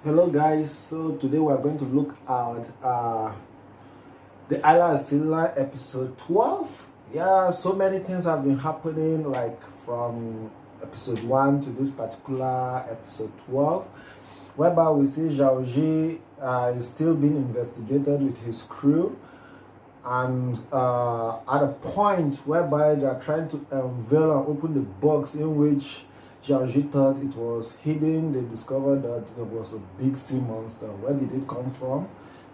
Hello guys, so today we are going to look at the island of Siliang episode 12. Yeah, so many things have been happening like from episode 1 to this particular episode 12, whereby we see Zhao Ji is still being investigated with his crew, and at a point whereby they are trying to unveil and open the box in which Zhao Ji thought it was hidden. They discovered that there was a big sea monster. Where did it come from?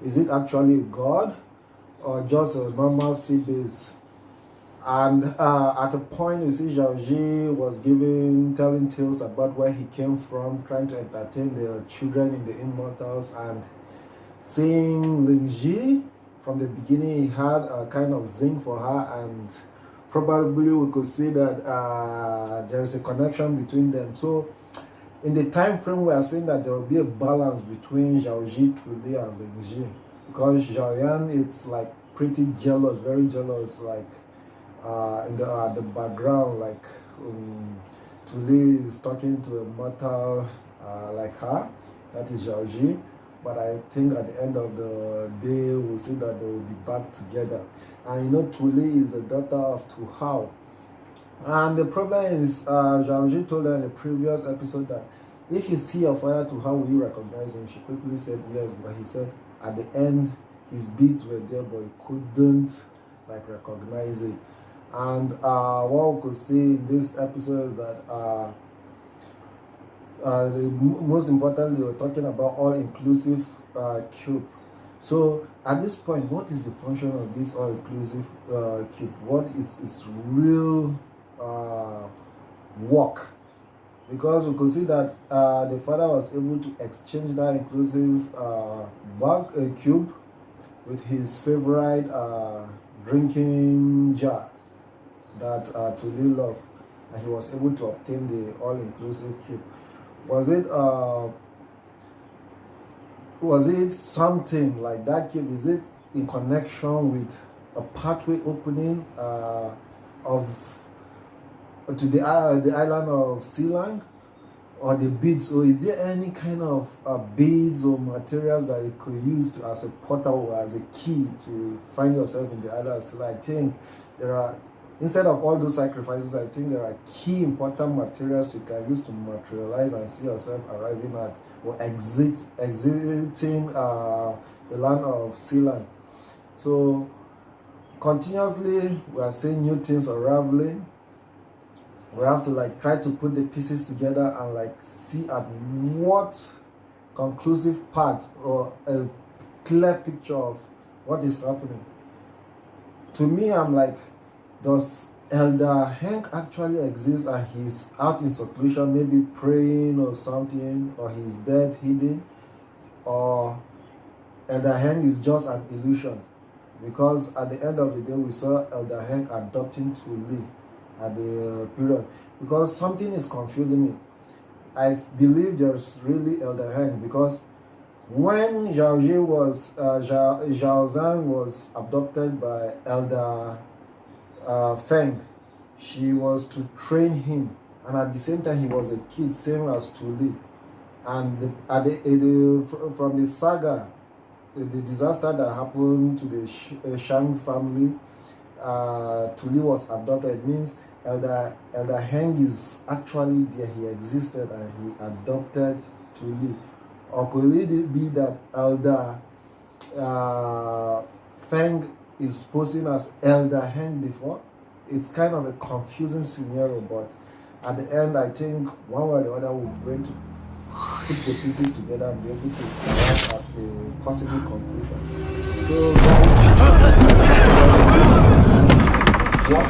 Is it actually a god or just a normal sea base? And at a point, you see Zhao Ji was telling tales about where he came from, trying to entertain the children in the Immortals, and seeing Ling Ji from the beginning, he had a kind of zing for her, and probably we could see that there is a connection between them. So in the time frame, we are saying that there will be a balance between Zhao Ji, Tuli, and Ling Ji, because Zhao Yan, it's like pretty jealous, very jealous, like in the background, like Tuli is talking to a mortal like her, that is Zhao Ji. But I think at the end of the day, we'll see that they will be back together. And you know, Tuli is the daughter of Tu Hao. And the problem is, Zhao Ji told her in the previous episode that if you see your father Tu Hao, will you recognize him? She quickly said yes, but he said at the end, his beads were there, but he couldn't like recognize it. And what we could see in this episode is that most importantly, we're talking about all-inclusive cube. So at this point, what is the function of this all-inclusive cube? What is its real work? Because we could see that the father was able to exchange that inclusive cube with his favorite drinking jar that Tuli loved, and he was able to obtain the all-inclusive cube. Was it something like that cube? Is it in connection with a pathway opening to the island of Siliang, or the beads? Or is there any kind of beads or materials that you could use as a portal or as a key to find yourself in the island of Siliang? I think there are, instead of all those sacrifices, I think there are key important materials you can use to materialize and see yourself arriving at or exiting the land of Siliang. So continuously we are seeing new things unraveling. We have to like try to put the pieces together and like see at what conclusive part or a clear picture of what is happening. To me, I'm like, does Elder Hank actually exist and he's out in seclusion, maybe praying or something, or he's dead, hidden, or Elder Hank is just an illusion? Because at the end of the day, we saw Elder Hank adopting Tuli at the period. Because something is confusing me. I believe there's really Elder Hank, because when Zhao Zhan was abducted by Elder Feng, she was to train him, and at the same time he was a kid, same as Tuli. And from the saga, the disaster that happened to the Shang family, Tuli was adopted. It means Elder Heng is actually there, he existed and he adopted Tuli. Or could it be that Elder Feng is posing as Elder Heng before? It's kind of a confusing scenario, but at the end, I think one way or the other we're going to put the pieces together and be able to arrive at a possible conclusion. So guys, what